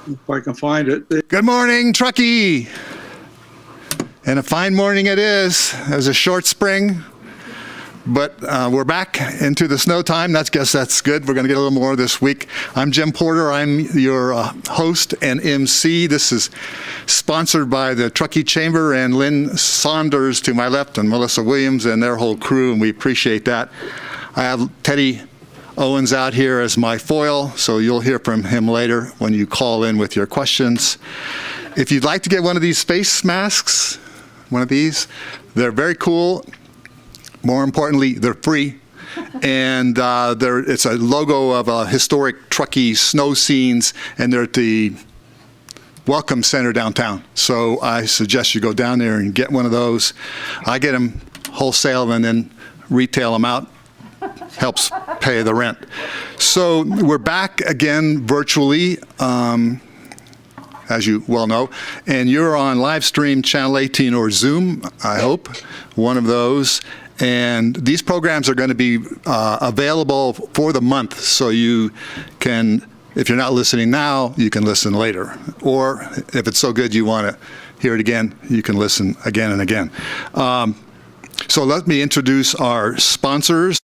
if I can find it. Good morning, Truckee. And a fine morning it is. It was a short spring, but we're back into the snow time. Guess that's good. We're going to get a little more this week. I'm Jim Porter. I'm your host and MC. This is sponsored by the Truckee Chamber and Lynn Saunders to my left and Melissa Williams and their whole crew, and we appreciate that. I have Teddy Owens out here as my foil, so you'll hear from him later when you call in with your questions. If you'd like to get one of these face masks, they're very cool. More importantly, they're free. And it's a logo of a historic Truckee snow scenes, and they're at the Welcome Center downtown. So I suggest you go down there and get one of those. I get them wholesale and then retail them out. Helps pay the rent. So we're back again virtually, as you well know, and you're on live stream channel 18 or Zoom, I hope, one of those. And these programs are going to be available for the month, so you can, if you're not listening now, you can listen later. Or if it's so good you want to hear it again, you can listen again and again. So let me introduce our sponsors.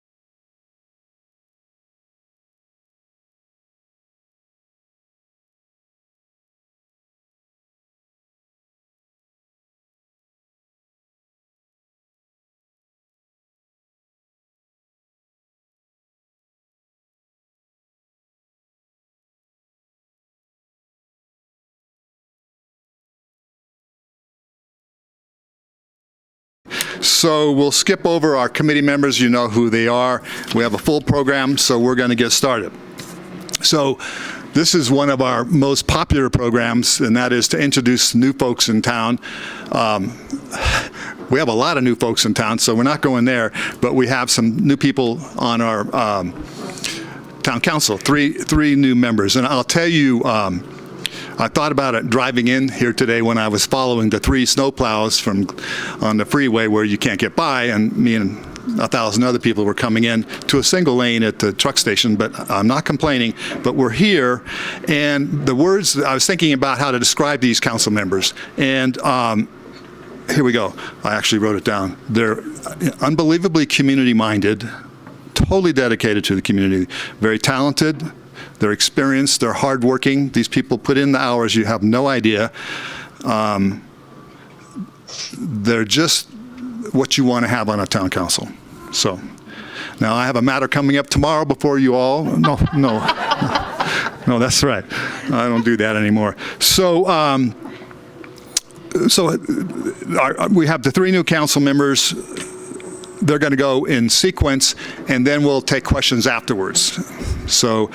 So we'll skip over our committee members. You know who they are. We have a full program, so we're going to get started. So this is one of our most popular programs, and that is to introduce new folks in town. We have a lot of new folks in town, so we're not going there, but we have some new people on our town council, three new members. And I'll tell you, I thought about it driving in here today when I was following the 3 snowplows on the freeway where you can't get by, and me and 1,000 other people were coming in to a single lane at the truck station, but I'm not complaining, but we're here. And the words, I was thinking about how to describe these council members, and here we go. I actually wrote it down. They're unbelievably community-minded, totally dedicated to the community, very talented. They're experienced, they're hardworking. These people put in the hours, you have no idea. They're just what you want to have on a town council. So, now I have a matter coming up tomorrow before you all. No, that's right. I don't do that anymore. So, we have the 3 new council members. They're going to go in sequence, and then we'll take questions afterwards. So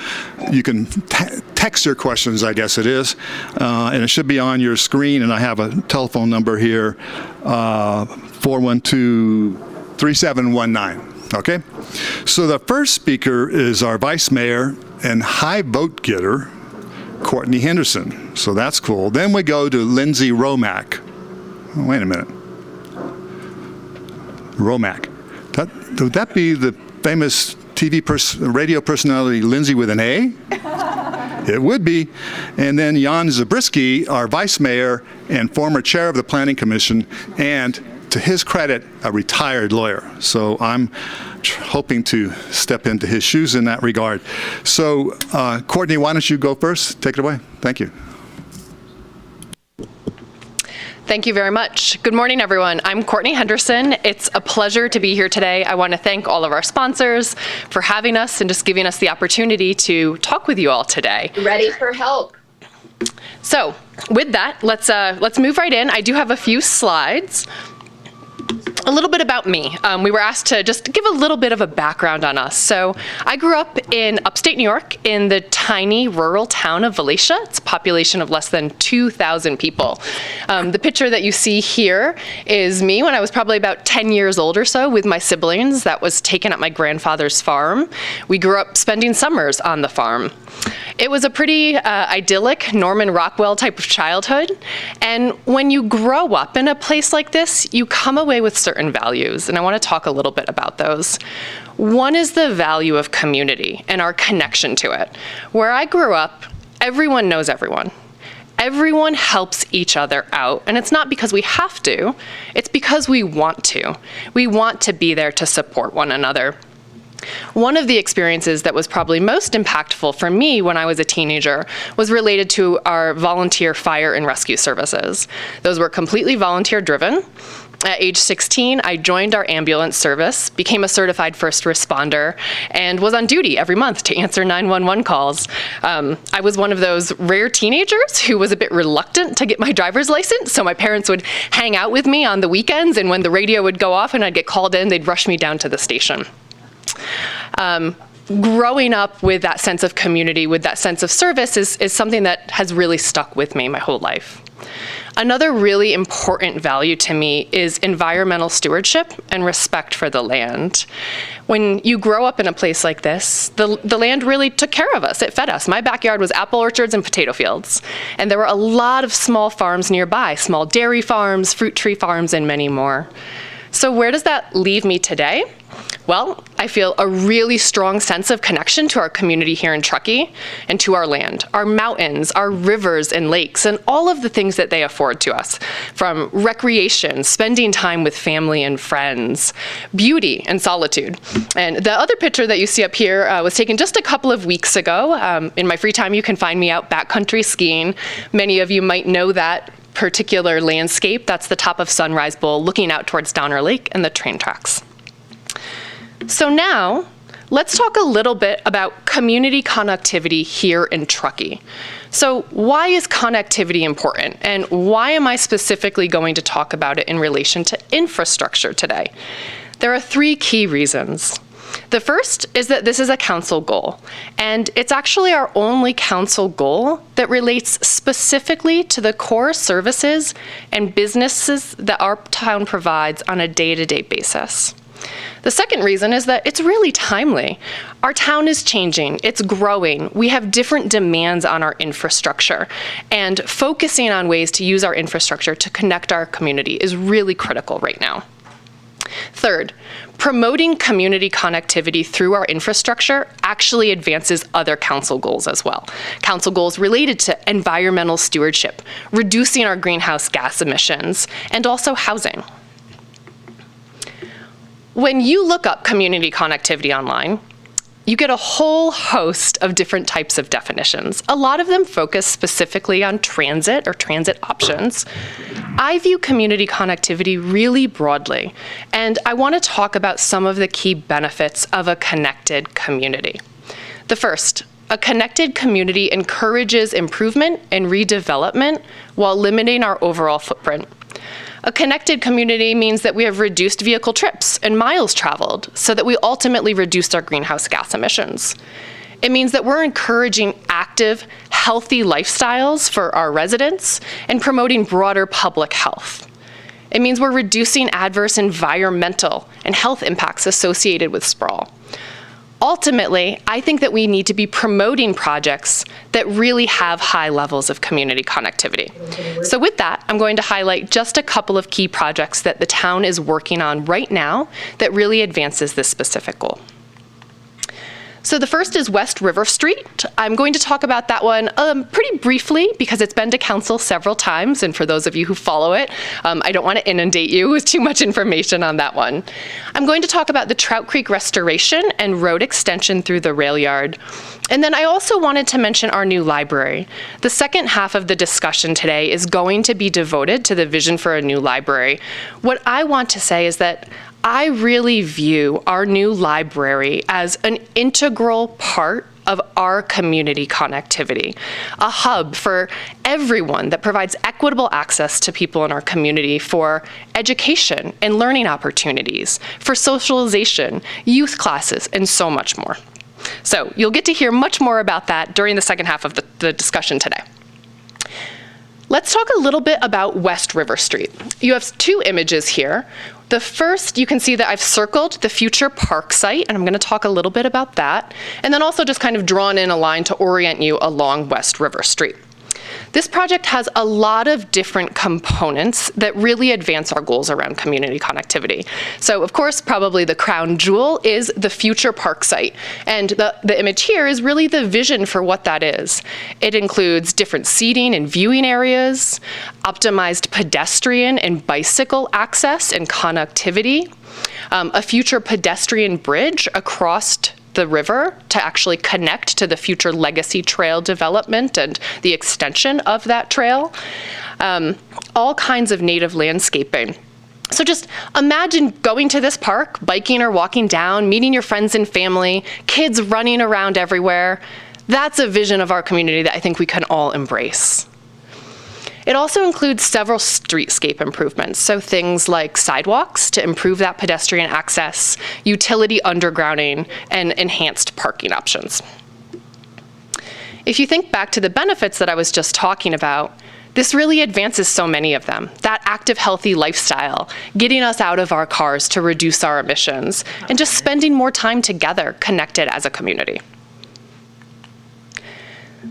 you can text your questions, I guess it is, and it should be on your screen, and I have a telephone number here, 412-3719, okay? So the first speaker is our vice mayor and high vote getter, Courtney Henderson. So that's cool. Then we go to Lindsay Romack. Oh, wait a minute. Romack. Would that be the famous radio personality Lindsay with an A? It would be. And then Jan Zabriskie, our vice mayor and former chair of the Planning Commission, and to his credit, a retired lawyer. So I'm hoping to step into his shoes in that regard. So Courtney, why don't you go first? Take it away. Thank you. Thank you very much. Good morning, everyone. I'm Courtney Henderson. It's a pleasure to be here today. I want to thank all of our sponsors for having us and just giving us the opportunity to talk with you all today. Ready for help. So with that, let's move right in. I do have a few slides. A little bit about me. We were asked to just give a little bit of a background on us. So I grew up in upstate New York in the tiny rural town of Volusia. It's a population of less than 2,000 people. The picture that you see here is me when I was probably about 10 years old or so with my siblings. That was taken at my grandfather's farm. We grew up spending summers on the farm. It was a pretty idyllic Norman Rockwell type of childhood. And when you grow up in a place like this, you come away with certain values, and I want to talk a little bit about those. One is the value of community and our connection to it. Where I grew up, everyone knows everyone. Everyone helps each other out, and it's not because we have to, it's because we want to. We want to be there to support one another. One of the experiences that was probably most impactful for me when I was a teenager was related to our volunteer fire and rescue services. Those were completely volunteer driven. At age 16, I joined our ambulance service, became a certified first responder, and was on duty every month to answer 911 calls. I was one of those rare teenagers who was a bit reluctant to get my driver's license, so my parents would hang out with me on the weekends, and when the radio would go off and I'd get called in, they'd rush me down to the station. Growing up with that sense of community, with that sense of service is something that has really stuck with me my whole life. Another really important value to me is environmental stewardship and respect for the land. When you grow up in a place like this, the land really took care of us. It fed us. My backyard was apple orchards and potato fields. And there were a lot of small farms nearby, small dairy farms, fruit tree farms, and many more. So where does that leave me today? Well, I feel a really strong sense of connection to our community here in Truckee and to our land, our mountains, our rivers and lakes, and all of the things that they afford to us, from recreation, spending time with family and friends, beauty and solitude. And the other picture that you see up here was taken just a couple of weeks ago. In my free time, you can find me out backcountry skiing. Many of you might know that particular landscape. That's the top of Sunrise Bowl, looking out towards Downer Lake and the train tracks. So now, let's talk a little bit about community connectivity here in Truckee. So why is connectivity important, and why am I specifically going to talk about it in relation to infrastructure today? There are 3 key reasons. The first is that this is a council goal, and it's actually our only council goal that relates specifically to the core services and businesses that our town provides on a day-to-day basis. The second reason is that it's really timely. Our town is changing, it's growing, we have different demands on our infrastructure, and focusing on ways to use our infrastructure to connect our community is really critical right now. Third, promoting community connectivity through our infrastructure actually advances other council goals as well. Council goals related to environmental stewardship, reducing our greenhouse gas emissions, and also housing. When you look up community connectivity online, you get a whole host of different types of definitions. A lot of them focus specifically on transit or transit options. I view community connectivity really broadly, and I want to talk about some of the key benefits of a connected community. The first, a connected community encourages improvement and redevelopment while limiting our overall footprint. A connected community means that we have reduced vehicle trips and miles traveled so that we ultimately reduced our greenhouse gas emissions. It means that we're encouraging active, healthy lifestyles for our residents and promoting broader public health. It means we're reducing adverse environmental and health impacts associated with sprawl. Ultimately, I think that we need to be promoting projects that really have high levels of community connectivity. So with that, I'm going to highlight just a couple of key projects that the town is working on right now that really advances this specific goal. So the first is West River Street. I'm going to talk about that one pretty briefly because it's been to council several times, and for those of you who follow it, I don't want to inundate you with too much information on that one. I'm going to talk about the Trout Creek restoration and road extension through the rail yard. And then I also wanted to mention our new library. The second half of the discussion today is going to be devoted to the vision for a new library. What I want to say is that I really view our new library as an integral part of our community connectivity, a hub for everyone that provides equitable access to people in our community for education and learning opportunities, for socialization, youth classes, and so much more. So you'll get to hear much more about that during the second half of the discussion today. Let's talk a little bit about West River Street. You have 2 images here. The first, you can see that I've circled the future park site, and I'm going to talk a little bit about that, and then also just kind of drawn in a line to orient you along West River Street. This project has a lot of different components that really advance our goals around community connectivity. So of course, probably the crown jewel is the future park site. And the image here is really the vision for what that is. It includes different seating and viewing areas, optimized pedestrian and bicycle access and connectivity, a future pedestrian bridge across the river to actually connect to the future legacy trail development and the extension of that trail, all kinds of native landscaping. So just imagine going to this park, biking or walking down, meeting your friends and family, kids running around everywhere. That's a vision of our community that I think we can all embrace. It also includes several streetscape improvements, so things like sidewalks to improve that pedestrian access, utility undergrounding, and enhanced parking options. If you think back to the benefits that I was just talking about, this really advances so many of them. That active, healthy lifestyle, getting us out of our cars to reduce our emissions, and just spending more time together, connected as a community.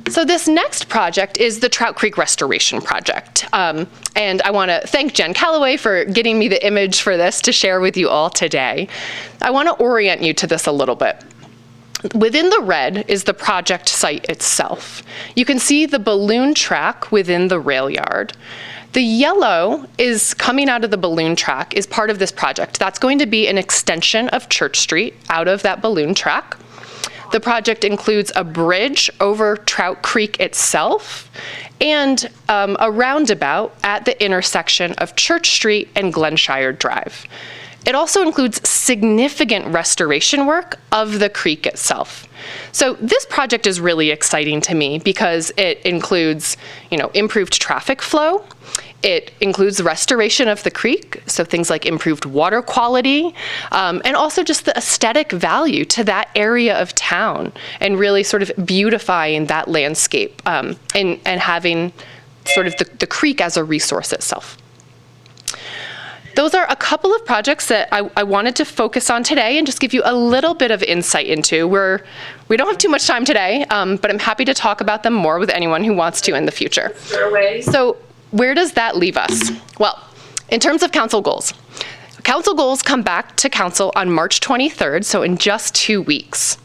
So this next project is the Trout Creek Restoration Project. And I want to thank Jen Calloway for getting me the image for this to share with you all today. I want to orient you to this a little bit. Within the red is the project site itself. You can see the balloon track within the rail yard. The yellow is coming out of the balloon track is part of this project. That's going to be an extension of Church Street out of that balloon track. The project includes a bridge over Trout Creek itself and a roundabout at the intersection of Church Street and Glenshire Drive. It also includes significant restoration work of the creek itself. So this project is really exciting to me because it includes, improved traffic flow. It includes restoration of the creek, so things like improved water quality, and also just the aesthetic value to that area of town, and really sort of beautifying that landscape and having sort of the creek as a resource itself. Those are a couple of projects that I wanted to focus on today and just give you a little bit of insight into. We don't have too much time today, but I'm happy to talk about them more with anyone who wants to in the future. So where does that leave us? Well, in terms of council goals come back to council on March 23rd, so in just 2 weeks.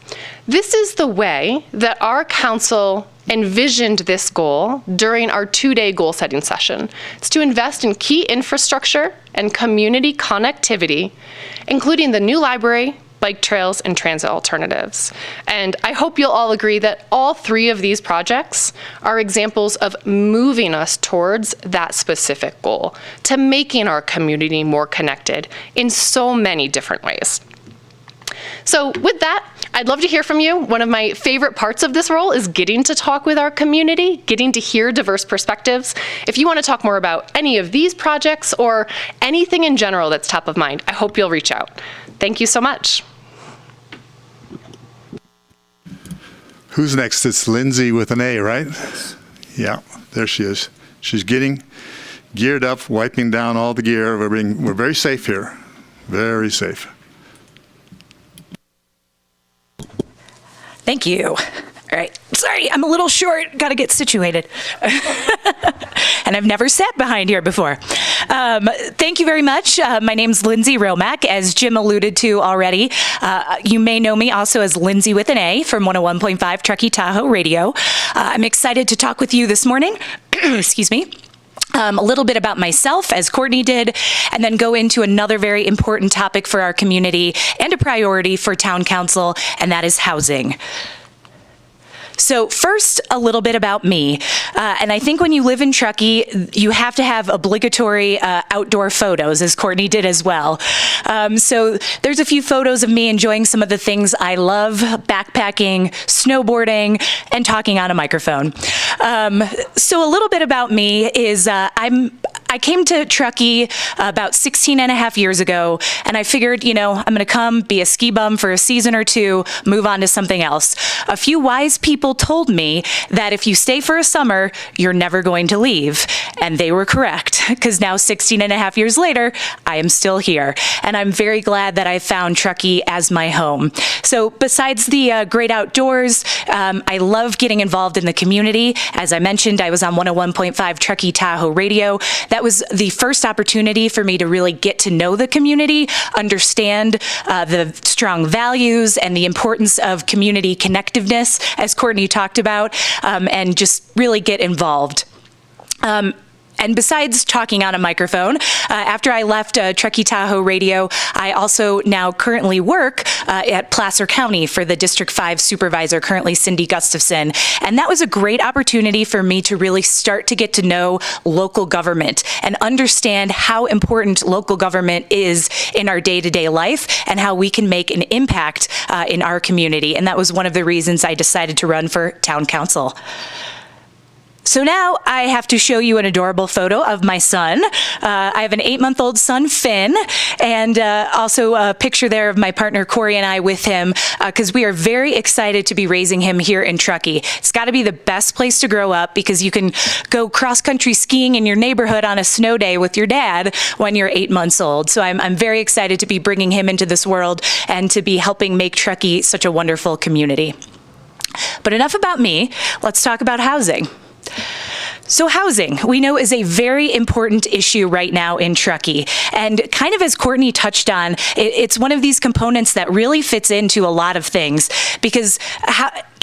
This is the way that our council envisioned this goal during our 2-day goal setting session. It's to invest in key infrastructure and community connectivity, including the new library, bike trails, and transit alternatives. And I hope you'll all agree that all 3 of these projects are examples of moving us towards that specific goal, to making our community more connected in so many different ways. So with that, I'd love to hear from you. One of my favorite parts of this role is getting to talk with our community, getting to hear diverse perspectives. If you want to talk more about any of these projects or anything in general that's top of mind, I hope you'll reach out. Thank you so much. Who's next? It's Lindsay with an A, right? Yeah, there she is. She's getting geared up, wiping down all the gear. We're very safe here, very safe. Thank you. All right. Sorry, I'm a little short. Got to get situated. And I've never sat behind here before. Thank you very much. My name's Lindsay Romack, as Jim alluded to already. You may know me also as Lindsay with an A from 101.5 Truckee Tahoe Radio. I'm excited to talk with you this morning. Excuse me. A little bit about myself, as Courtney did, and then go into another very important topic for our community and a priority for town council, and that is housing. So first, a little bit about me. And I think when you live in Truckee, you have to have obligatory outdoor photos, as Courtney did as well. So there's a few photos of me enjoying some of the things I love: backpacking, snowboarding, and talking on a microphone. So a little bit about me is I I came to Truckee about 16 and a half years ago, and I figured, I'm going to come, be a ski bum for a season or two, move on to something else. A few wise people told me that if you stay for a summer, you're never going to leave. And they were correct, because now 16 and a half years later, I am still here. And I'm very glad that I found Truckee as my home. So besides the great outdoors, I love getting involved in the community. As I mentioned, I was on 101.5 Truckee Tahoe Radio. That was the first opportunity for me to really get to know the community, understand the strong values and the importance of community connectiveness, as Courtney talked about, and just really get involved. And besides talking on a microphone, after I left Truckee Tahoe Radio, I also now currently work at Placer County for the District 5 supervisor, currently Cindy Gustafson. And that was a great opportunity for me to really start to get to know local government and understand how important local government is in our day-to-day life and how we can make an impact in our community. And that was one of the reasons I decided to run for town council. So now I have to show you an adorable photo of my son. I have an 8-month-old son, Finn, and also a picture there of my partner, Corey, and I with him, because we are very excited to be raising him here in Truckee. It's got to be the best place to grow up because you can go cross-country skiing in your neighborhood on a snow day with your dad when you're 8 months old. So I'm very excited to be bringing him into this world and to be helping make Truckee such a wonderful community. But enough about me. Let's talk about housing. So housing, we know, is a very important issue right now in Truckee. And kind of as Courtney touched on, it's one of these components that really fits into a lot of things because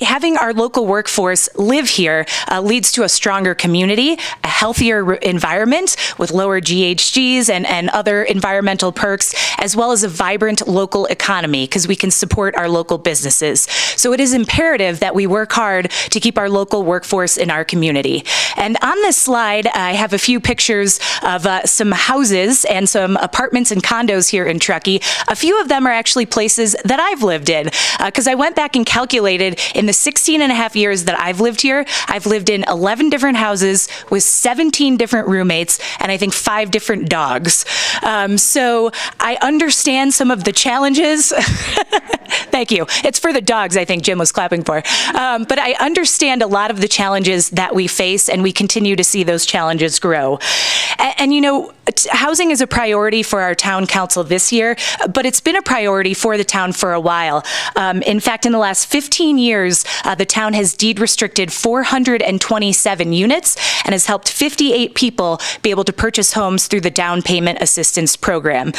having our local workforce live here leads to a stronger community, a healthier environment with lower GHGs and other environmental perks, as well as a vibrant local economy because we can support our local businesses. So it is imperative that we work hard to keep our local workforce in our community. And on this slide, I have a few pictures of some houses and some apartments and condos here in Truckee. A few of them are actually places that I've lived in because I went back and calculated in the 16 and a half years that I've lived here, I've lived in 11 different houses with 17 different roommates and I think 5 different dogs. So I understand some of the challenges. Thank you. It's for the dogs, I think Jim was clapping for. But I understand a lot of the challenges that we face and we continue to see those challenges grow. And housing is a priority for our town council this year, but it's been a priority for the town for a while. In fact, in the last 15 years, the town has deed restricted 427 units and has helped 58 people be able to purchase homes through the down payment assistance program.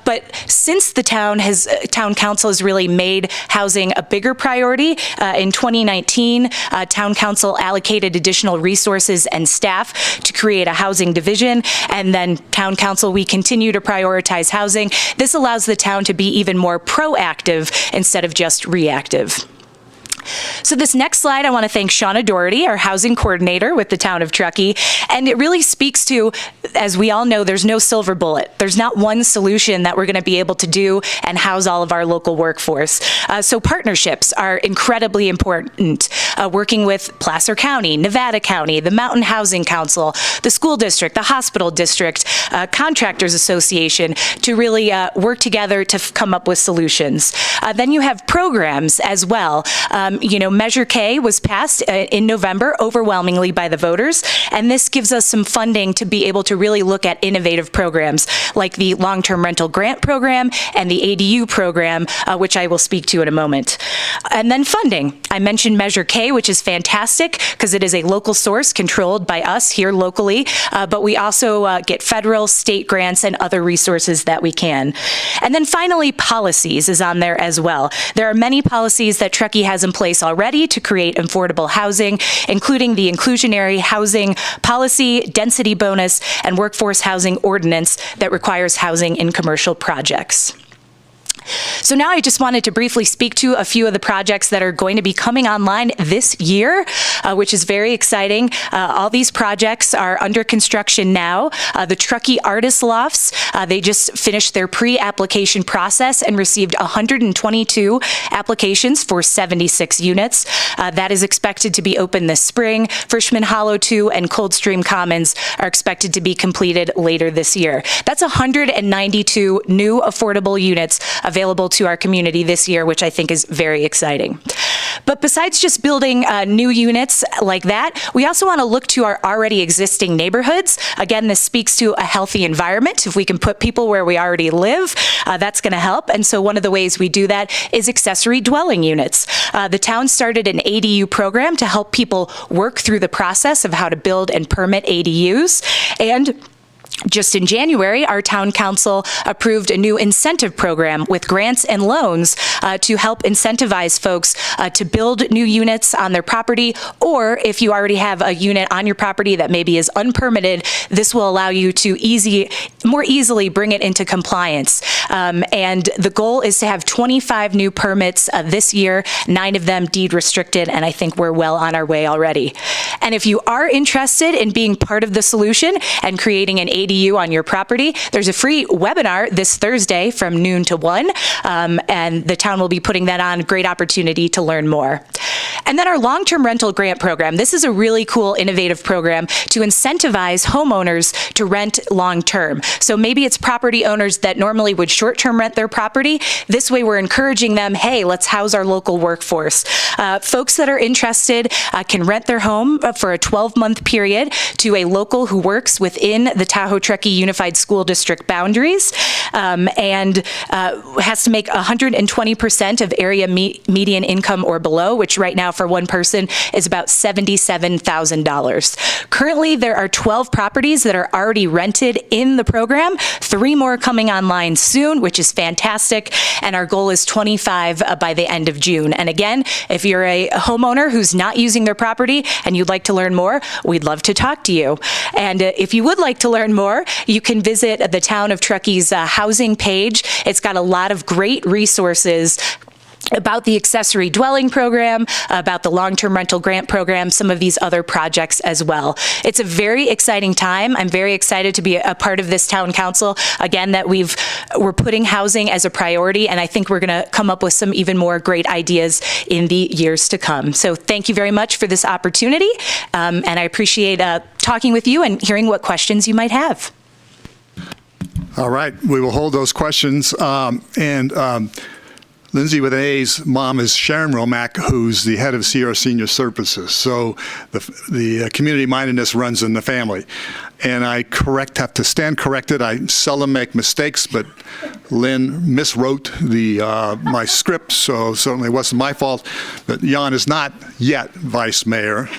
But since the town council has really made housing a bigger priority, in 2019, town council allocated additional resources and staff to create a housing division, and then town council, we continue to prioritize housing. This allows the town to be even more proactive instead of just reactive. So this next slide, I want to thank Shauna Doherty, our housing coordinator with the town of Truckee. And it really speaks to, as we all know, there's no silver bullet. There's not one solution that we're going to be able to do and house all of our local workforce. So partnerships are incredibly important. Working with Placer County, Nevada County, the Mountain Housing Council, the school district, the hospital district, Contractors Association to really work together to come up with solutions. Then you have programs as well. Measure K was passed in November overwhelmingly by the voters, and this gives us some funding to be able to really look at innovative programs like the long-term rental grant program and the ADU program, which I will speak to in a moment. And then funding. I mentioned Measure K, which is fantastic because it is a local source controlled by us here locally, but we also get federal, state grants, and other resources that we can. And then finally, policies is on there as well. There are many policies that Truckee has in place already to create affordable housing, including the inclusionary housing policy, density bonus, and workforce housing ordinance that requires housing in commercial projects. So now I just wanted to briefly speak to a few of the projects that are going to be coming online this year, which is very exciting. All these projects are under construction now. The Truckee Artist Lofts, they just finished their pre-application process and received 122 applications for 76 units. That is expected to be open this spring. Frishman Hollow 2 and Coldstream Commons are expected to be completed later this year. That's 192 new affordable units available to our community this year, which I think is very exciting. But besides just building new units like that, we also want to look to our already existing neighborhoods. Again, this speaks to a healthy environment. If we can put people where we already live, that's going to help. And so one of the ways we do that is accessory dwelling units. The town started an ADU program to help people work through the process of how to build and permit ADUs. And just in January, our town council approved a new incentive program with grants and loans to help incentivize folks to build new units on their property, or if you already have a unit on your property that maybe is unpermitted, this will allow you to more easily bring it into compliance. And the goal is to have 25 new permits this year, 9 of them deed restricted, and I think we're well on our way already. And if you are interested in being part of the solution and creating an ADU on your property, there's a free webinar this Thursday from noon to 1, and the town will be putting that on. Great opportunity to learn more. And then our long-term rental grant program. This is a really cool, innovative program to incentivize homeowners to rent long-term. So maybe it's property owners that normally would short-term rent their property. This way we're encouraging them, hey, let's house our local workforce. Folks that are interested can rent their home for a 12-month period to a local who works within the Tahoe Truckee Unified School District boundaries, and has to make 120% of area median income or below, which right now for one person is about $77,000. Currently, there are 12 properties that are already rented in the program, 3 more coming online soon, which is fantastic, and our goal is 25 by the end of June. And again, if you're a homeowner who's not using their property and you'd like to learn more, we'd love to talk to you. And if you would like to learn more, you can visit the Town of Truckee's housing page. It's got a lot of great resources about the accessory dwelling program, about the long-term rental grant program, some of these other projects as well. It's a very exciting time. I'm very excited to be a part of this town council. Again, that we're putting housing as a priority, and I think we're going to come up with some even more great ideas in the years to come. So thank you very much for this opportunity, and I appreciate talking with you and hearing what questions you might have. All right, we will hold those questions. Lindsay with an A's mom is Sharon Romack, who's the head of Sierra Senior Services. So the community mindedness runs in the family. And I have to stand corrected. I seldom make mistakes, but Lynn miswrote my script, so certainly it wasn't my fault. But Jan is not yet vice mayor.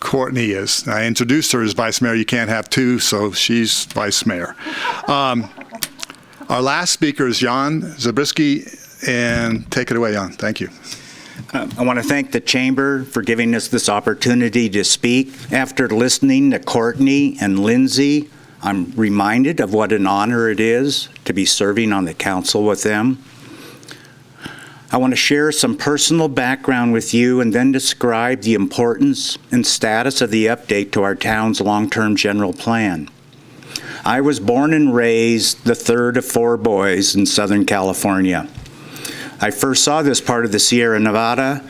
Courtney is. I introduced her as vice mayor. You can't have 2, so she's vice mayor. Our last speaker is Jan Zabriskie. And take it away, Jan. Thank you. I want to thank the Chamber for giving us this opportunity to speak. After listening to Courtney and Lindsay, I'm reminded of what an honor it is to be serving on the council with them. I want to share some personal background with you and then describe the importance and status of the update to our town's long-term general plan. I was born and raised the third of 4 boys in Southern California. I first saw this part of the Sierra Nevada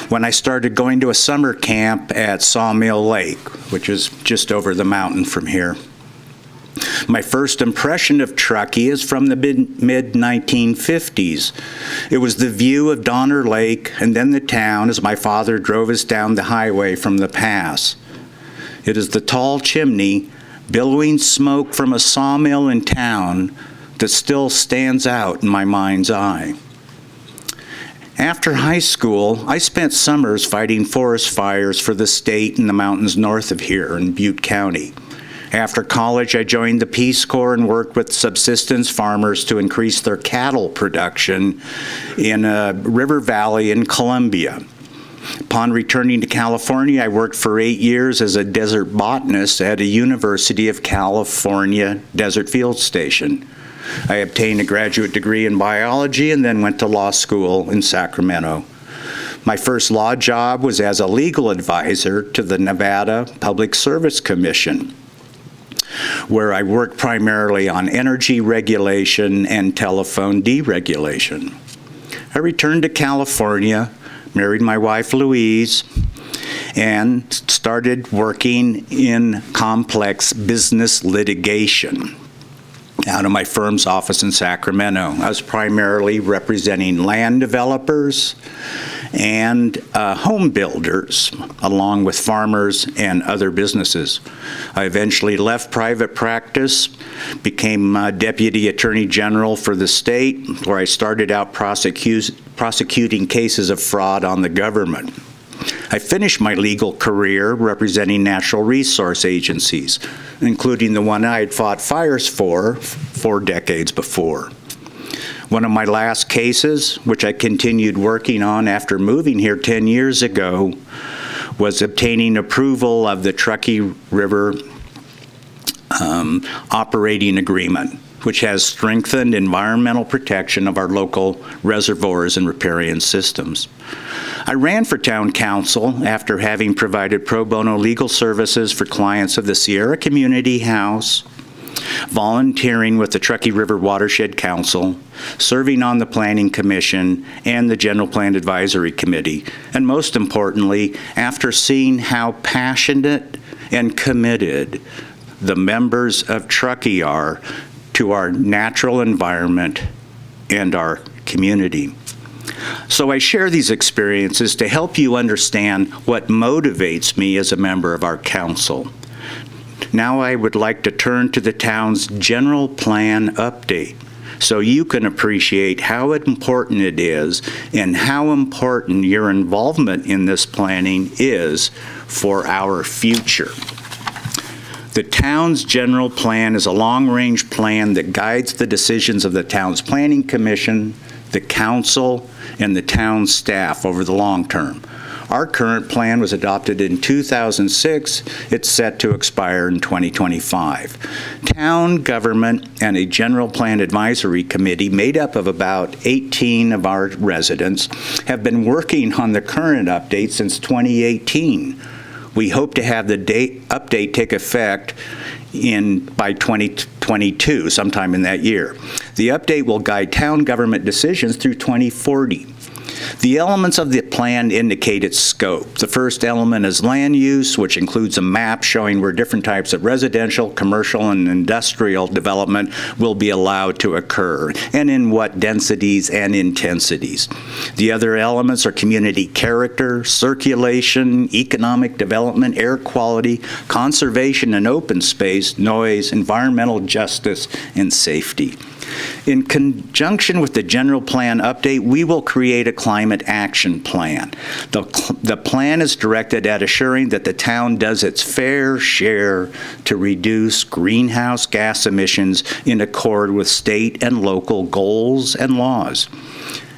when I started going to a summer camp at Sawmill Lake, which is just over the mountain from here. My first impression of Truckee is from the mid-1950s. It was the view of Donner Lake and then the town as my father drove us down the highway from the pass. It is the tall chimney, billowing smoke from a sawmill in town that still stands out in my mind's eye. After high school, I spent summers fighting forest fires for the state and the mountains north of here in Butte County. After college, I joined the Peace Corps and worked with subsistence farmers to increase their cattle production in a river valley in Colombia. Upon returning to California, I worked for 8 years as a desert botanist at a University of California Desert Field Station. I obtained a graduate degree in biology and then went to law school in Sacramento. My first law job was as a legal advisor to the Nevada Public Service Commission, where I worked primarily on energy regulation and telephone deregulation. I returned to California, married my wife Louise, and started working in complex business litigation out of my firm's office in Sacramento. I was primarily representing land developers and home builders, along with farmers and other businesses. I eventually left private practice, became Deputy Attorney General for the state, where I started out prosecuting cases of fraud on the government. I finished my legal career representing natural resource agencies, including the one I had fought fires for 4 decades before. One of my last cases, which I continued working on after moving here 10 years ago, was obtaining approval of the Truckee River operating agreement, which has strengthened environmental protection of our local reservoirs and riparian systems. I ran for town council after having provided pro bono legal services for clients of the Sierra Community House, volunteering with the Truckee River Watershed Council, serving on the Planning Commission and the General Plan Advisory Committee, and most importantly, after seeing how passionate and committed the members of Truckee are to our natural environment and our community. So I share these experiences to help you understand what motivates me as a member of our council. Now I would like to turn to the town's general plan update so you can appreciate how important it is and how important your involvement in this planning is for our future. The town's general plan is a long-range plan that guides the decisions of the town's planning commission, the council, and the town staff over the long term. Our current plan was adopted in 2006. It's set to expire in 2025. Town government and a general plan advisory committee made up of about 18 of our residents have been working on the current update since 2018. We hope to have the update take effect by 2022, sometime in that year. The update will guide town government decisions through 2040. The elements of the plan indicate its scope. The first element is land use, which includes a map showing where different types of residential, commercial, and industrial development will be allowed to occur, and in what densities and intensities. The other elements are community character, circulation, economic development, air quality, conservation and open space, noise, environmental justice, and safety. In conjunction with the general plan update, we will create a climate action plan. The plan is directed at assuring that the town does its fair share to reduce greenhouse gas emissions in accord with state and local goals and laws.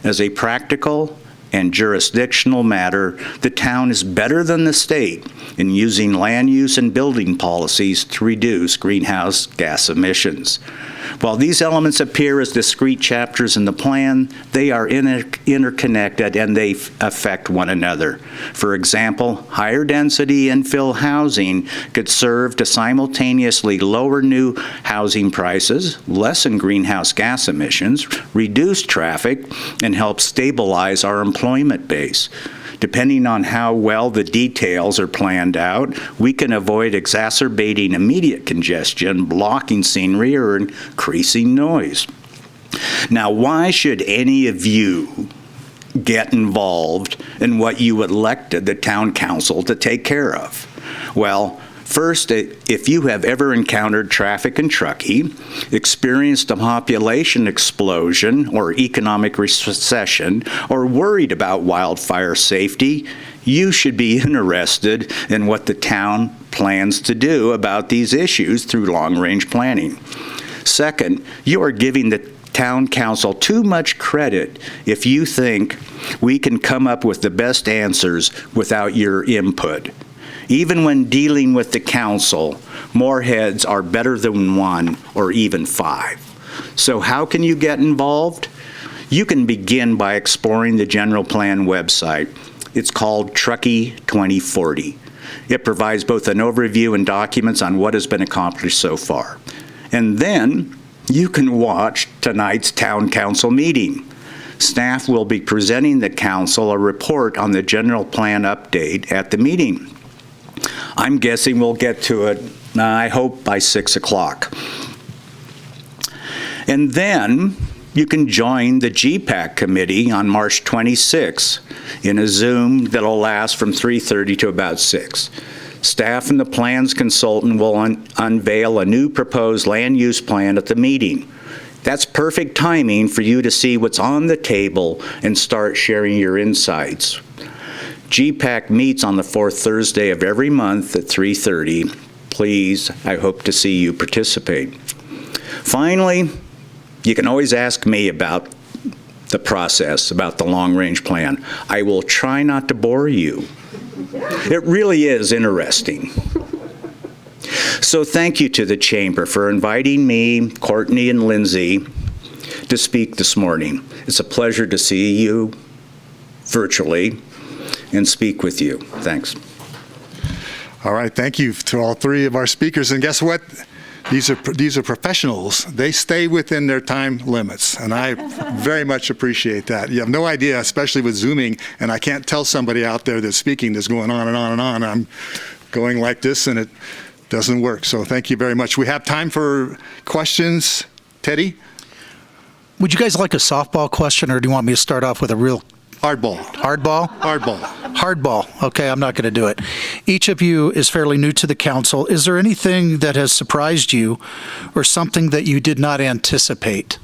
As a practical and jurisdictional matter, the town is better than the state in using land use and building policies to reduce greenhouse gas emissions. While these elements appear as discrete chapters in the plan, they are interconnected and they affect one another. For example, higher density infill housing could serve to simultaneously lower new housing prices, lessen greenhouse gas emissions, reduce traffic, and help stabilize our employment base. Depending on how well the details are planned out, we can avoid exacerbating immediate congestion, blocking scenery, or increasing noise. Now, why should any of you get involved in what you elected the town council to take care of? Well, first, if you have ever encountered traffic in Truckee, experienced a population explosion or economic recession, or worried about wildfire safety, you should be interested in what the town plans to do about these issues through long-range planning. Second, you are giving the town council too much credit if you think we can come up with the best answers without your input. Even when dealing with the council, more heads are better than one or even 5. So how can you get involved? You can begin by exploring the general plan website. It's called Truckee 2040. It provides both an overview and documents on what has been accomplished so far. And then you can watch tonight's town council meeting. Staff will be presenting the council a report on the general plan update at the meeting. I'm guessing we'll get to it, I hope, by 6 o'clock. And then you can join the GPAC committee on March 26 in a Zoom that'll last from 3:30 to about 6. Staff and the plans consultant will unveil a new proposed land use plan at the meeting. That's perfect timing for you to see what's on the table and start sharing your insights. GPAC meets on the fourth Thursday of every month at 3:30. Please, I hope to see you participate. Finally, you can always ask me about the process, about the long-range plan. I will try not to bore you. It really is interesting. So thank you to the Chamber for inviting me, Courtney, and Lindsay to speak this morning. It's a pleasure to see you virtually and speak with you. Thanks. All right, thank you to all three of our speakers. And guess what? These are professionals. They stay within their time limits, and I very much appreciate that. You have no idea, especially with Zooming, and I can't tell somebody out there that's speaking that's going on and on and on. I'm going like this, and it doesn't work. So thank you very much. We have time for questions. Teddy? Would you guys like a softball question, or do you want me to start off with a real Hardball. hardball? Hardball. Hardball. Okay, I'm not going to do it. Each of you is fairly new to the council. Is there anything that has surprised you or something that you did not anticipate?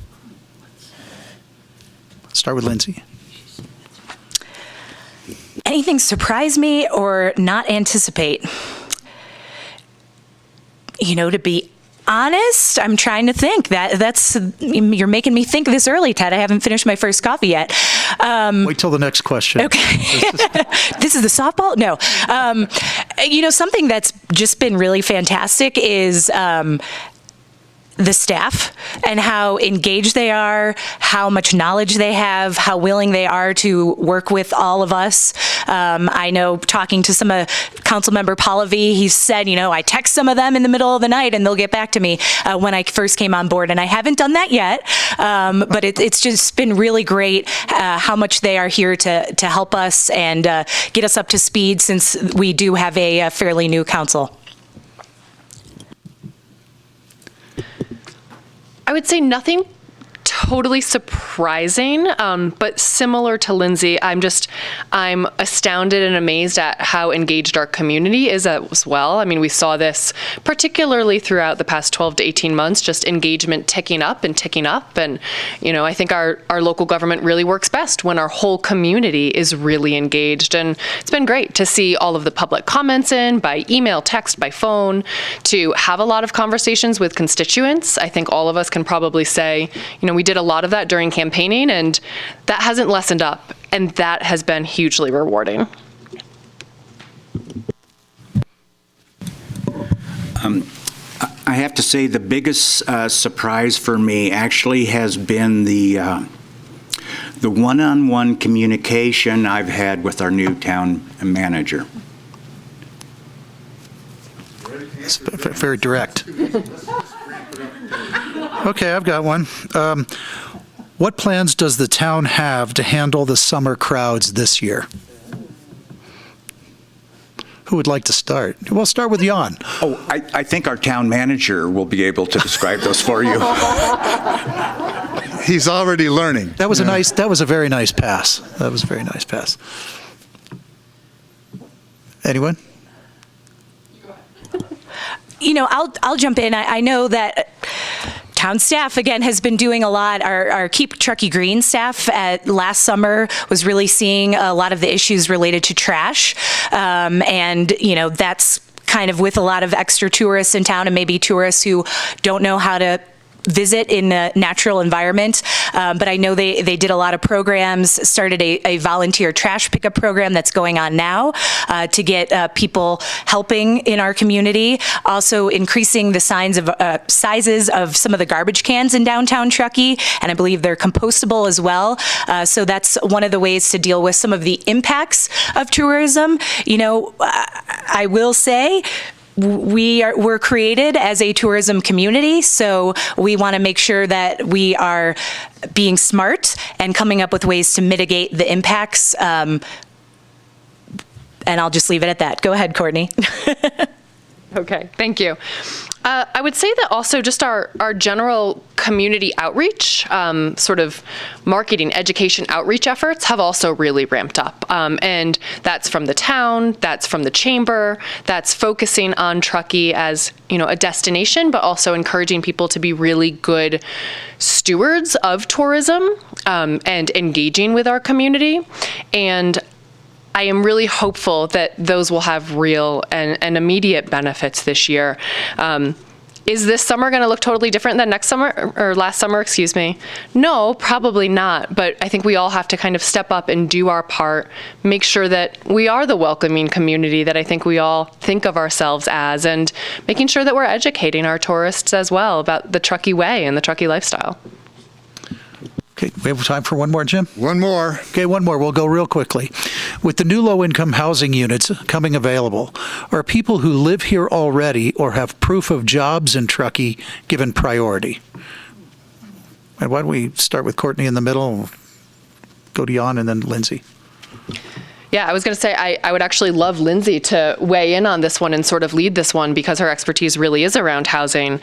Start with Lindsay. Anything surprise me or not anticipate? You know, to be honest, I'm trying to think. You're making me think this early, Ted. I haven't finished my first coffee yet. Wait till the next question. Okay. This is the softball? No. Something that's just been really fantastic is the staff and how engaged they are, how much knowledge they have, how willing they are to work with all of us. I know talking to some of Councilmember Pallavi, he said, I text some of them in the middle of the night and they'll get back to me when I first came on board. And I haven't done that yet, but it's just been really great how much they are here to help us and get us up to speed since we do have a fairly new council. I would say nothing totally surprising, but similar to Lindsay, I'm astounded and amazed at how engaged our community is as well. I mean, we saw this particularly throughout the past 12 to 18 months, just engagement ticking up. And, I think our local government really works best when our whole community is really engaged. And it's been great to see all of the public comments in by email, text, by phone, to have a lot of conversations with constituents. I think all of us can probably say, we did a lot of that during campaigning, and that hasn't lessened up, and that has been hugely rewarding. I have to say the biggest surprise for me actually has been the one-on-one communication I've had with our new town manager. It's very direct. Okay, I've got one. What plans does the town have to handle the summer crowds this year? Who would like to start? We'll start with Jan. Oh, I think our town manager will be able to describe those for you. He's already learning. That was a very nice pass. That was a very nice pass. Anyone? I'll jump in. I know that town staff, again, has been doing a lot. Our Keep Truckee Green staff last summer was really seeing a lot of the issues related to trash. And that's kind of with a lot of extra tourists in town and maybe tourists who don't know how to visit in a natural environment. But I know they did a lot of programs, started a volunteer trash pickup program that's going on now to get people helping in our community. Also increasing the sizes of some of the garbage cans in downtown Truckee, and I believe they're compostable as well. So that's one of the ways to deal with some of the impacts of tourism. I will say, we're created as a tourism community, so we want to make sure that we are being smart and coming up with ways to mitigate the impacts. And I'll just leave it at that. Go ahead, Courtney. Okay, thank you. I would say that also just our general community outreach, sort of marketing, education outreach efforts have also really ramped up. And that's from the town, that's from the chamber, that's focusing on Truckee as, a destination, but also encouraging people to be really good stewards of tourism and engaging with our community. And I am really hopeful that those will have real and immediate benefits this year. Is this summer going to look totally different than next summer or last summer, excuse me? No, probably not. But I think we all have to kind of step up and do our part, make sure that we are the welcoming community that I think we all think of ourselves as, and making sure that we're educating our tourists as well about the Truckee way and the Truckee lifestyle. Okay, we have time for one more, Jim? One more. Okay, one more. We'll go real quickly. With the new low-income housing units coming available, are people who live here already or have proof of jobs in Truckee given priority? And why don't we start with Courtney in the middle, go to Jan, and then Lindsay. Yeah, I was going to say, I would actually love Lindsay to weigh in on this one and sort of lead this one because her expertise really is around housing.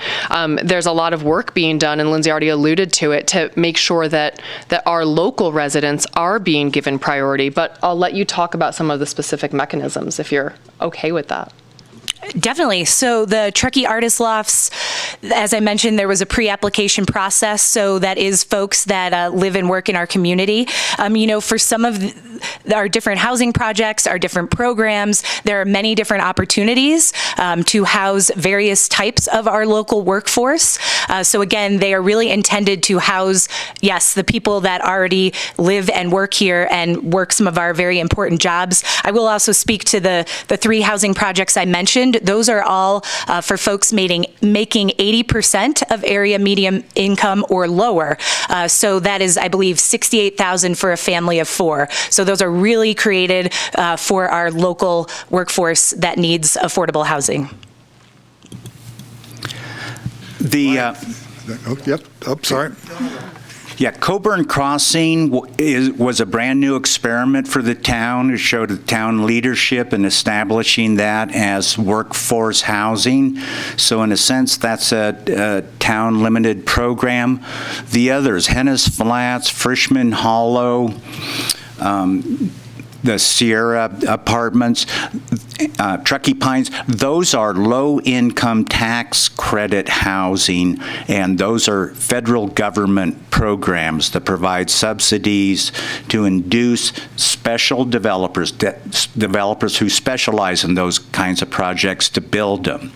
There's a lot of work being done, and Lindsay already alluded to it, to make sure that our local residents are being given priority. But I'll let you talk about some of the specific mechanisms if you're okay with that. Definitely. So the Truckee Artist Lofts, as I mentioned, there was a pre-application process. So that is folks that live and work in our community. For some of our different housing projects, our different programs, there are many different opportunities to house various types of our local workforce. So again, they are really intended to house, yes, the people that already live and work here and work some of our very important jobs. I will also speak to the 3 housing projects I mentioned. Those are all for folks making 80% of area median income or lower. So that is, I believe, $68,000 for a family of 4. So those are really created for our local workforce that needs affordable housing. Sorry. Yeah, Coburn Crossing was a brand new experiment for the town. It showed the town leadership in establishing that as workforce housing. So in a sense, that's a town limited program. The others, Hennis Flats, Frischman Hollow, the Sierra Apartments, Truckee Pines, those are low-income tax credit housing, and those are federal government programs that provide subsidies to induce special developers who specialize in those kinds of projects to build them.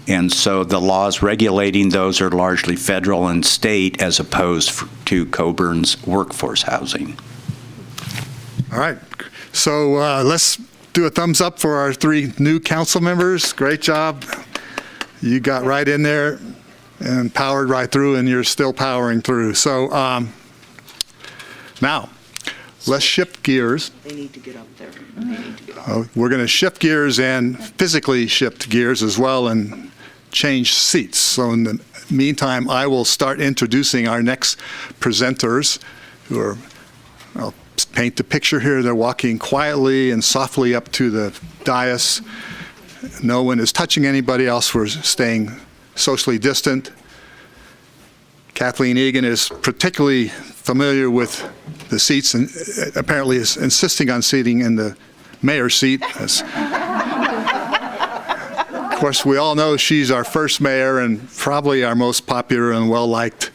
And so the laws regulating those are largely federal and state as opposed to Coburn's workforce housing. All right. So let's do a thumbs up for our 3 new council members. Great job. You got right in there and powered right through, and you're still powering through. So now, let's shift gears. They need to get up there. We're going to shift gears and physically shift gears as well and change seats. So in the meantime, I will start introducing our next presenters who are, I'll paint the picture here. They're walking quietly and softly up to the dais. No one is touching anybody else. We're staying socially distant. Kathleen Egan is particularly familiar with the seats and apparently is insisting on seating in the mayor's seat. Of course, we all know she's our first mayor and probably our most popular and well-liked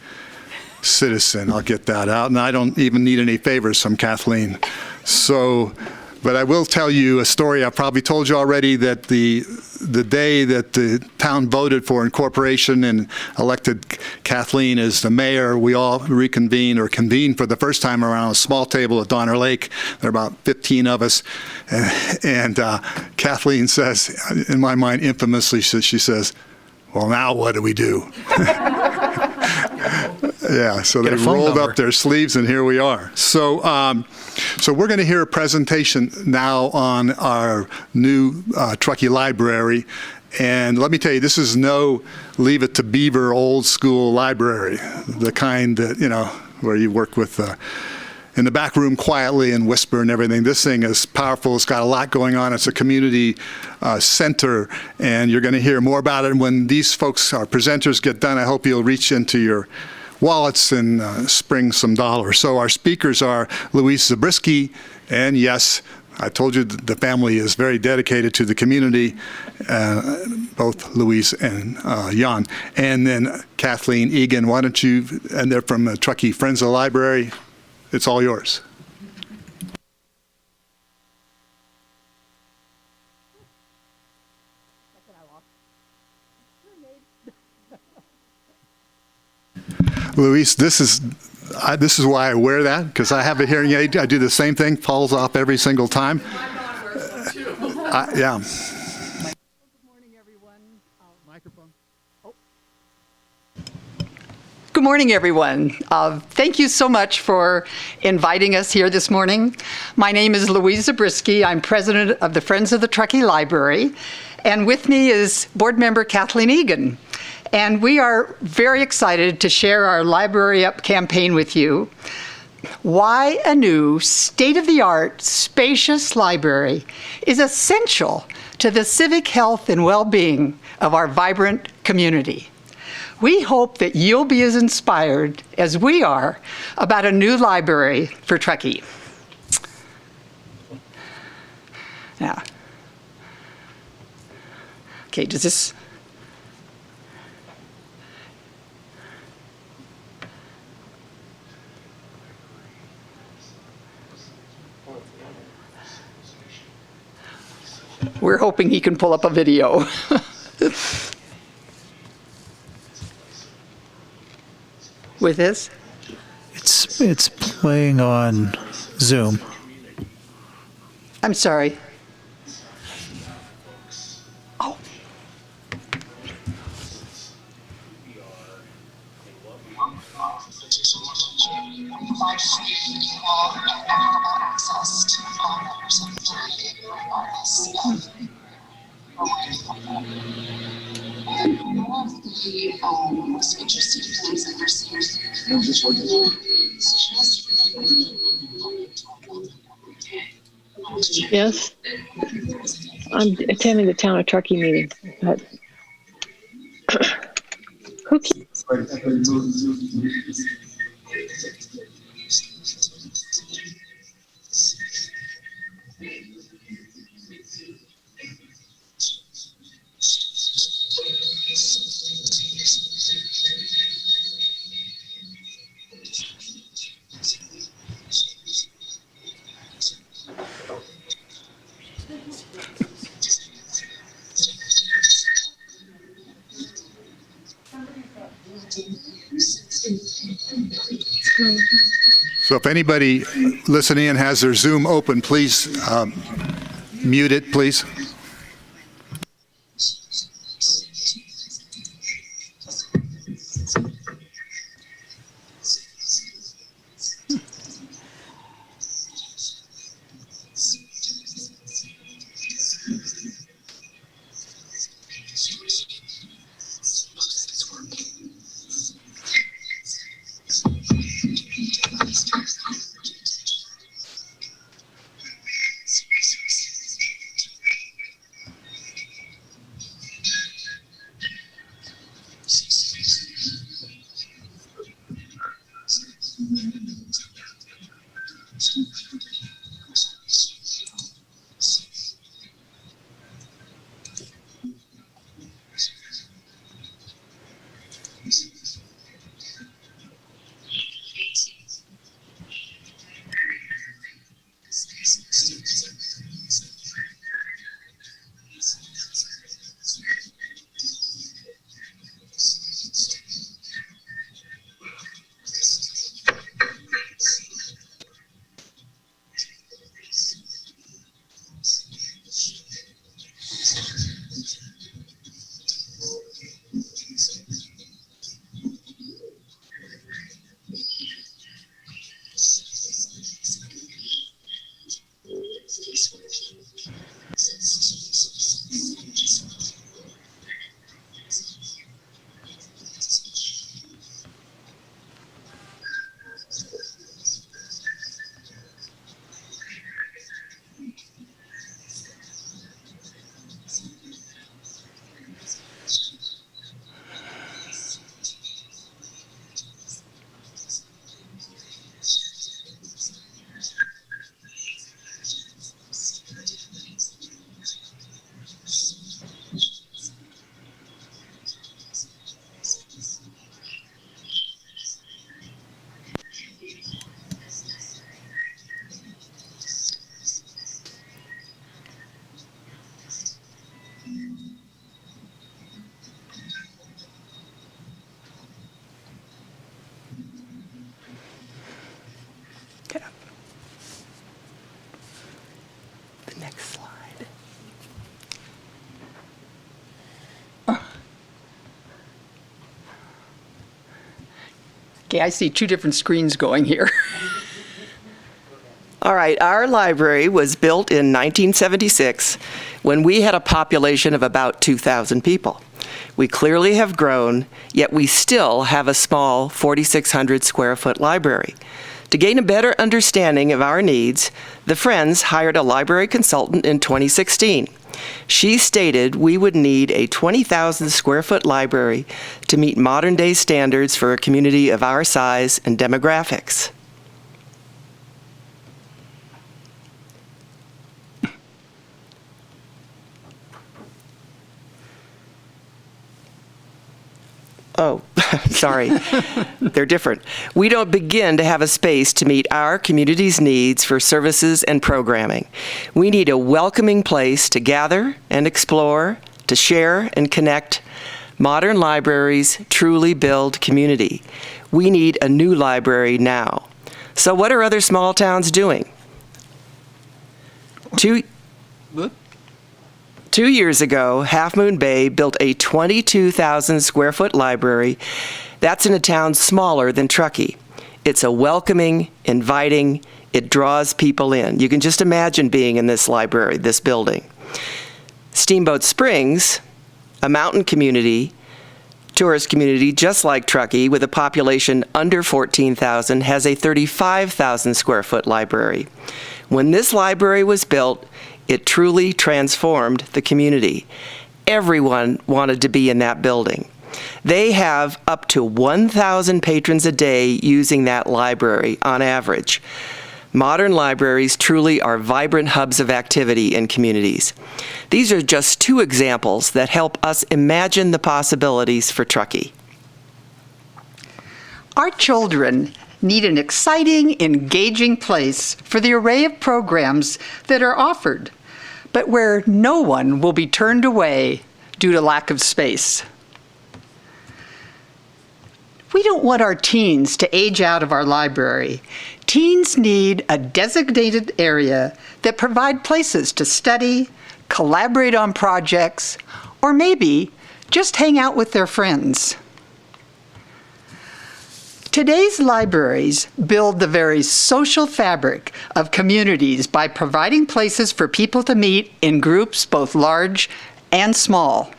citizen. I'll get that out. And I don't even need any favors from Kathleen. So But I will tell you a story. I've probably told you already that the day that the town voted for incorporation and elected Kathleen as the mayor, we all convened for the first time around a small table at Donner Lake. There are about 15 of us. And Kathleen says, in my mind, infamously, she says, "Well, now what do we do?" Yeah, so they rolled up their sleeves, and here we are. So we're going to hear a presentation now on our new Truckee Library. And let me tell you, this is no Leave It to Beaver old school library, the kind that, where you work with in the back room quietly and whisper and everything. This thing is powerful. It's got a lot going on. It's a community center, and you're going to hear more about it. And when these folks, our presenters, get done, I hope you'll reach into your wallets and spring some dollars. So our speakers are Louise Zabriskie, and yes, I told you the family is very dedicated to the community, both Louise and Jan. And then Kathleen Egan, why don't you, and they're from Truckee Friends of the Library. It's all yours. Louise, this is why I wear that, because I have a hearing aid. I do the same thing, falls off every single time. Yeah. Good morning, everyone. Microphone. Oh. Good morning, everyone. Thank you so much for inviting us here this morning. My name is Louise Zabriskie. I'm president of the Friends of the Truckee Library, and with me is board member Kathleen Egan. And we are very excited to share our Library Up campaign with you. Why a new state-of-the-art, spacious library is essential to the civic health and well-being of our vibrant community. We hope that you'll be as inspired as we are about a new library for Truckee. Now, okay, does this... We're hoping he can pull up a video. With this? It's playing on Zoom. I'm sorry. Oh. One of the most interesting things I've ever seen is just Yes, I'm attending the town of Truckee meeting. But who keeps So if anybody listening in has their Zoom open, please mute it, please. Okay, I see two different screens going here. All right, our library was built in 1976 when we had a population of about 2,000 people. We clearly have grown, yet we still have a small 4,600 square foot library. To gain a better understanding of our needs, the Friends hired a library consultant in 2016. She stated we would need a 20,000 square foot library to meet modern day standards for a community of our size and demographics. Oh, sorry. They're different. We don't begin to have a space to meet our community's needs for services and programming. We need a welcoming place to gather and explore, to share and connect. Modern libraries truly build community. We need a new library now. So what are other small towns doing? Two years ago, Half Moon Bay built a 22,000 square foot library. That's in a town smaller than Truckee. It's a welcoming, inviting, it draws people in. You can just imagine being in this library, this building. Steamboat Springs, a mountain community, tourist community just like Truckee with a population under 14,000, has a 35,000 square foot library. When this library was built, it truly transformed the community. Everyone wanted to be in that building. They have up to 1,000 patrons a day using that library on average. Modern libraries truly are vibrant hubs of activity in communities. These are just two examples that help us imagine the possibilities for Truckee. Our children need an exciting, engaging place for the array of programs that are offered, but where no one will be turned away due to lack of space. We don't want our teens to age out of our library. Teens need a designated area that provide places to study, collaborate on projects, or maybe just hang out with their friends. Today's libraries build the very social fabric of communities by providing places for people to meet in groups both large and small.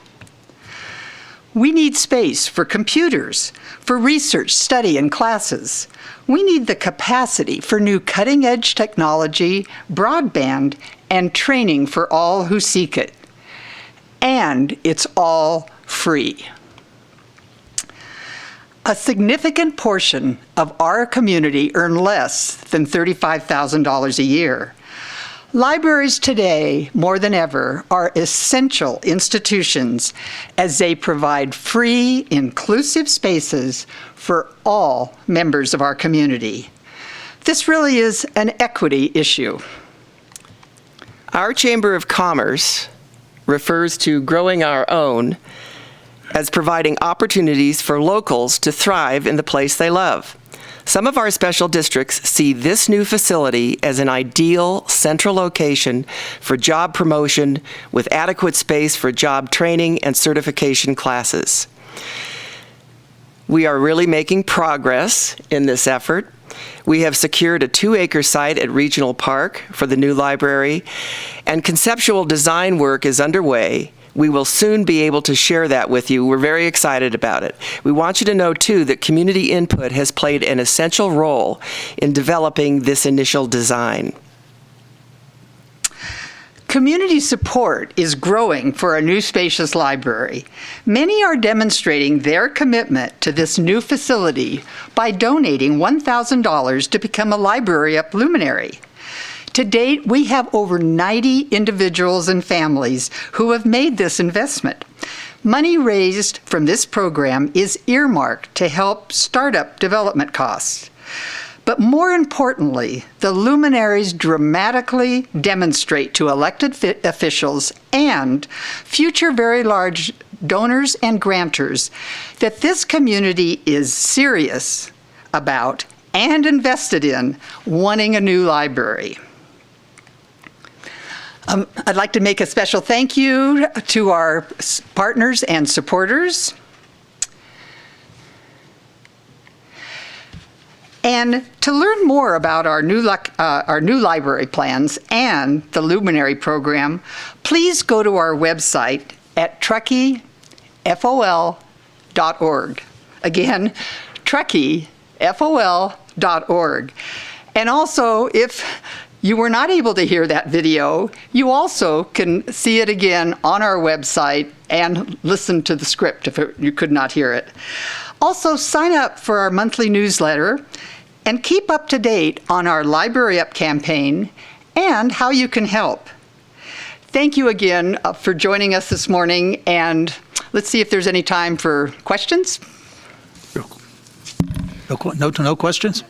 We need space for computers, for research, study, and classes. We need the capacity for new cutting-edge technology, broadband, and training for all who seek it. And it's all free. A significant portion of our community earn less than $35,000 a year. Libraries today, more than ever, are essential institutions as they provide free, inclusive spaces for all members of our community. This really is an equity issue. Our Chamber of Commerce refers to growing our own as providing opportunities for locals to thrive in the place they love. Some of our special districts see this new facility as an ideal central location for job promotion with adequate space for job training and certification classes. We are really making progress in this effort. We have secured a 2-acre site at Regional Park for the new library, and conceptual design work is underway. We will soon be able to share that with you. We're very excited about it. We want you to know, too, that community input has played an essential role in developing this initial design. Community support is growing for a new spacious library. Many are demonstrating their commitment to this new facility by donating $1,000 to become a Library Up luminary. To date, we have over 90 individuals and families who have made this investment. Money raised from this program is earmarked to help startup development costs. But more importantly, the luminaries dramatically demonstrate to elected officials and future very large donors and grantors that this community is serious about and invested in wanting a new library. I'd like to make a special thank you to our partners and supporters. And to learn more about our new library plans and the Luminary program, please go to our website at truckeefol.org. Again, truckeefol.org. And also, if you were not able to hear that video, you also can see it again on our website and listen to the script if you could not hear it. Also, sign up for our monthly newsletter and keep up to date on our Library Up campaign and how you can help. Thank you again for joining us this morning, and let's see if there's any time for questions. No questions?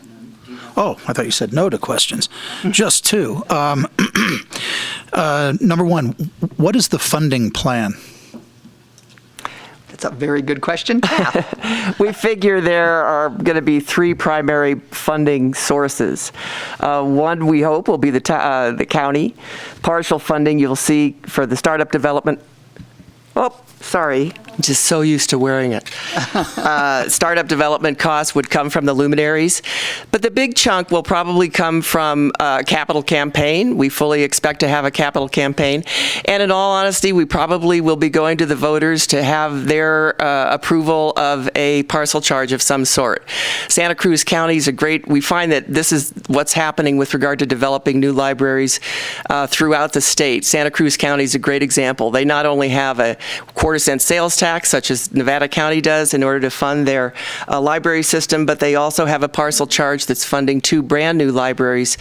Oh, I thought you said no to questions. Just two. Number one, what is the funding plan? That's a very good question. We figure there are going to be three primary funding sources. One, we hope, will be the county. Partial funding you'll see for the startup development. Oh, sorry. I'm just so used to wearing it. Startup development costs would come from the luminaries, but the big chunk will probably come from capital campaign. We fully expect to have a capital campaign, and in all honesty, we probably will be going to the voters to have their approval of a parcel charge of some sort. Santa Cruz County is we find that this is what's happening with regard to developing new libraries throughout the state. Santa Cruz County is a great example. They not only have a quarter-cent sales tax, such as Nevada County does, in order to fund their library system, but they also have a parcel charge that's funding two brand new libraries,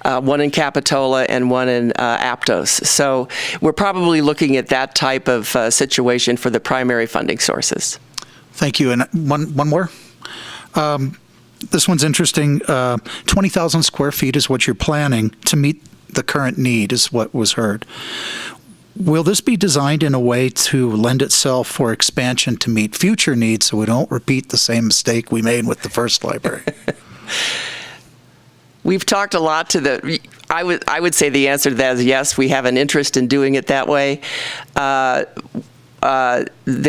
one in Capitola and one in Aptos. So we're probably looking at that type of situation for the primary funding sources. Thank you. And one more. This one's interesting. 20,000 square feet is what you're planning to meet the current need, is what was heard. Will this be designed in a way to lend itself for expansion to meet future needs so we don't repeat the same mistake we made with the first library? We've talked a lot I would say the answer to that is yes, we have an interest in doing it that way. The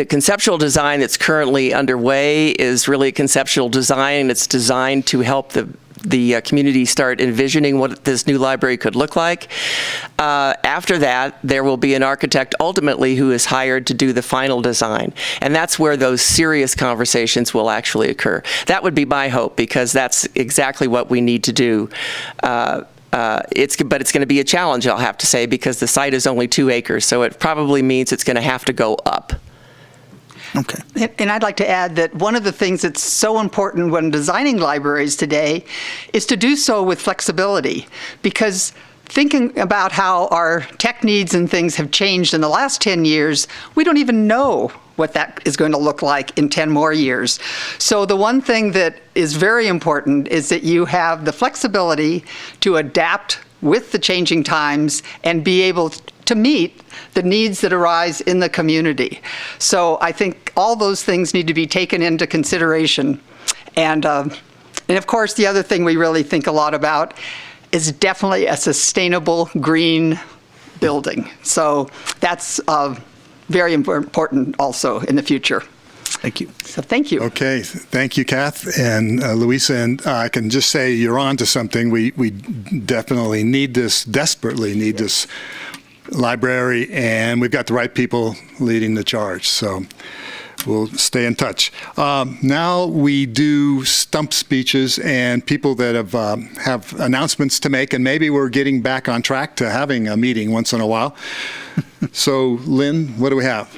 conceptual design that's currently underway is really a conceptual design. It's designed to help the community start envisioning what this new library could look like. After that, there will be an architect ultimately who is hired to do the final design. And that's where those serious conversations will actually occur. That would be my hope, because that's exactly what we need to do. But it's going to be a challenge, I'll have to say, because the site is only 2 acres. So it probably means it's going to have to go up. Okay. And I'd like to add that one of the things that's so important when designing libraries today is to do so with flexibility, because thinking about how our tech needs and things have changed in the last 10 years, we don't even know what that is going to look like in 10 more years. So the one thing that is very important is that you have the flexibility to adapt with the changing times and be able to meet the needs that arise in the community. So I think all those things need to be taken into consideration. And of course, the other thing we really think a lot about is definitely a sustainable green building. So that's very important also in the future. Thank you. So thank you. Okay, thank you, Kath and Louisa. And I can just say you're on to something. We definitely desperately need this library, and we've got the right people leading the charge. So we'll stay in touch. Now we do stump speeches and people that have announcements to make, and maybe we're getting back on track to having a meeting once in a while. So, Lynn, what do we have?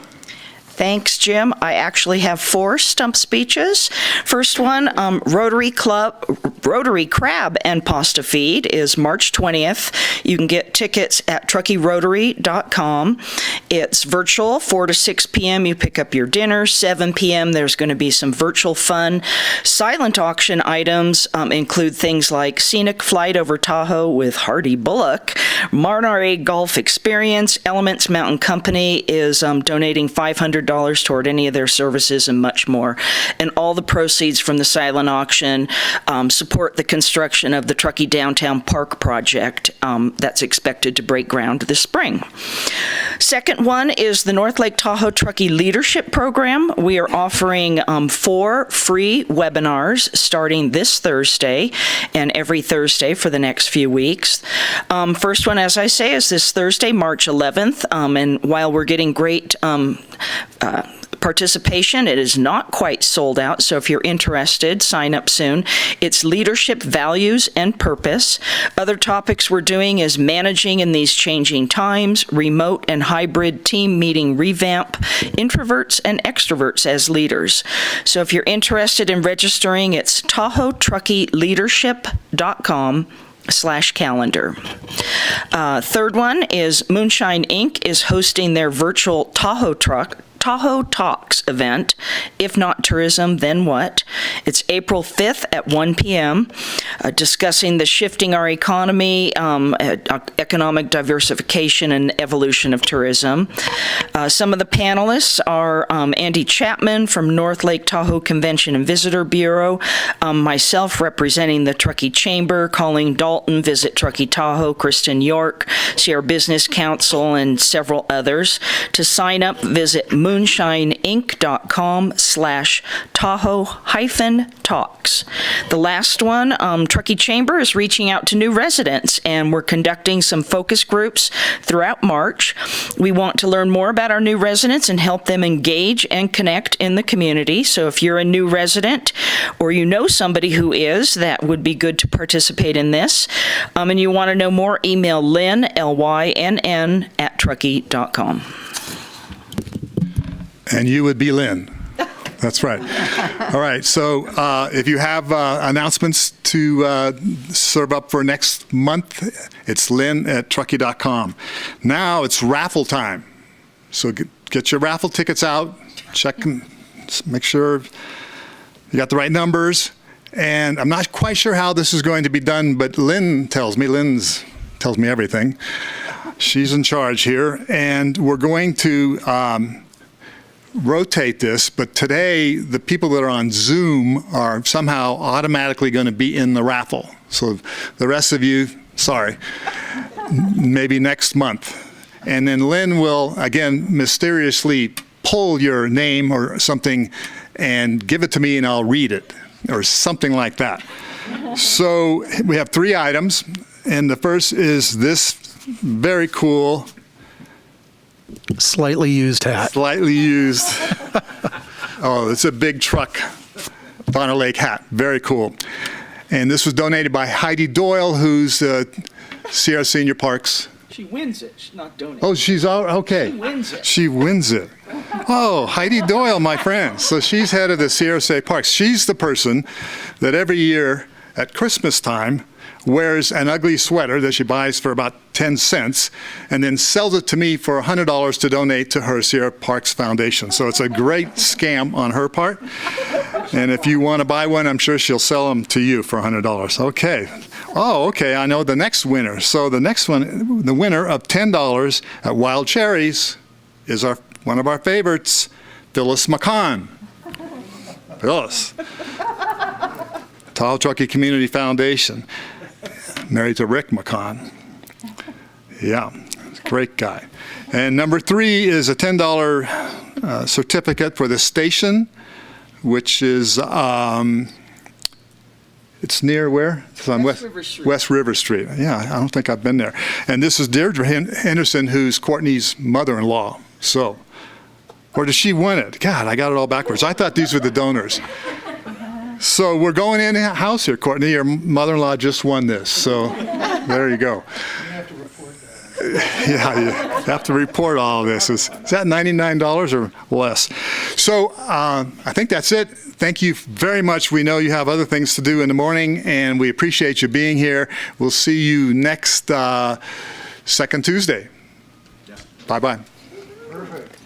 Thanks, Jim. I actually have 4 stump speeches. First one, Rotary Crab and Pasta Feed is March 20th. You can get tickets at truckeerotary.com. It's virtual, 4 to 6 p.m. You pick up your dinner. 7 p.m. there's going to be some virtual fun. Silent auction items include things like Scenic Flight over Tahoe with Hardy Bullock, Monterey Golf Experience. Elements Mountain Company is donating $500 $25 toward any of their services and much more. And all the proceeds from the silent auction support the construction of the Truckee Downtown Park project that's expected to break ground this spring. Second one is the North Lake Tahoe Truckee Leadership Program. We are offering 4 free webinars starting this Thursday and every Thursday for the next few weeks. First one, as I say, is this Thursday, March 11th. And while we're getting great participation, it is not quite sold out, so if you're interested, sign up soon. It's leadership, values, and purpose. Other topics we're doing is managing in these changing times, remote and hybrid team meeting revamp, introverts and extroverts as leaders. So if you're interested in registering, it's TahoeTruckeeLeadership.com/calendar. Third one is Moonshine Inc. is hosting their virtual Tahoe Talks event. If not tourism, then what? It's April 5th at 1 p.m., discussing the shifting our economy, economic diversification, and evolution of tourism. Some of the panelists are Andy Chapman from North Lake Tahoe Convention and Visitor Bureau, myself representing the Truckee Chamber, Colleen Dalton, Visit Truckee Tahoe, Kristen York, Sierra Business Council, and several others. To sign up, visit moonshineinc.com/Tahoe-talks. The last one, Truckee Chamber is reaching out to new residents, and we're conducting some focus groups throughout March. We want to learn more about our new residents and help them engage and connect in the community. So if you're a new resident or you know somebody who is, that would be good to participate in this. And you want to know more, email Lynn, Lynn, @truckee.com. And you would be Lynn. That's right. All right. So if you have announcements to serve up for next month, it's lynn@truckee.com. Now it's raffle time. So get your raffle tickets out. Check and make sure you got the right numbers. And I'm not quite sure how this is going to be done, but Lynn tells me everything. She's in charge here. And we're going to rotate this, but today the people that are on Zoom are somehow automatically going to be in the raffle. So the rest of you, sorry, maybe next month. And then Lynn will, again, mysteriously pull your name or something and give it to me and I'll read it or something like that. So we have 3 items, and the first is this very cool Slightly used hat. Slightly used. Oh, it's a big truck Bonner Lake hat. Very cool. And this was donated by Heidi Doyle, who's Sierra Senior Parks. She wins it. She's not donating. Oh, she's all okay. She wins it. She wins it. Oh, Heidi Doyle, my friend. So she's head of the Sierra State Parks. She's the person that every year at Christmas time wears an ugly sweater that she buys for about 10 cents and then sells it to me for $100 to donate to her Sierra Parks Foundation. So it's a great scam on her part. And if you want to buy one, I'm sure she'll sell them to you for $100. Okay. Oh, okay. I know the next winner. So the next one, the winner of $10 at Wild Cherries is one of our favorites, Phyllis McCon. Phyllis. Tahoe Truckee Community Foundation. Married to Rick McCon. Yeah, great guy. And number 3 is a $10 certificate for the station, which is, it's near where? It's on West River Street. Yeah, I don't think I've been there. And this is Deirdre Henderson, who's Courtney's mother-in-law. So, or did she win it? God, I got it all backwards. I thought these were the donors. So we're going in-house here, Courtney. Your mother-in-law just won this, so there you go. You have to report that. Yeah, you have to report all of this. Is that $99 or less? So I think that's it. Thank you very much. We know you have other things to do in the morning, and we appreciate you being here. We'll see you next second Tuesday. Yeah. Bye-bye. Perfect.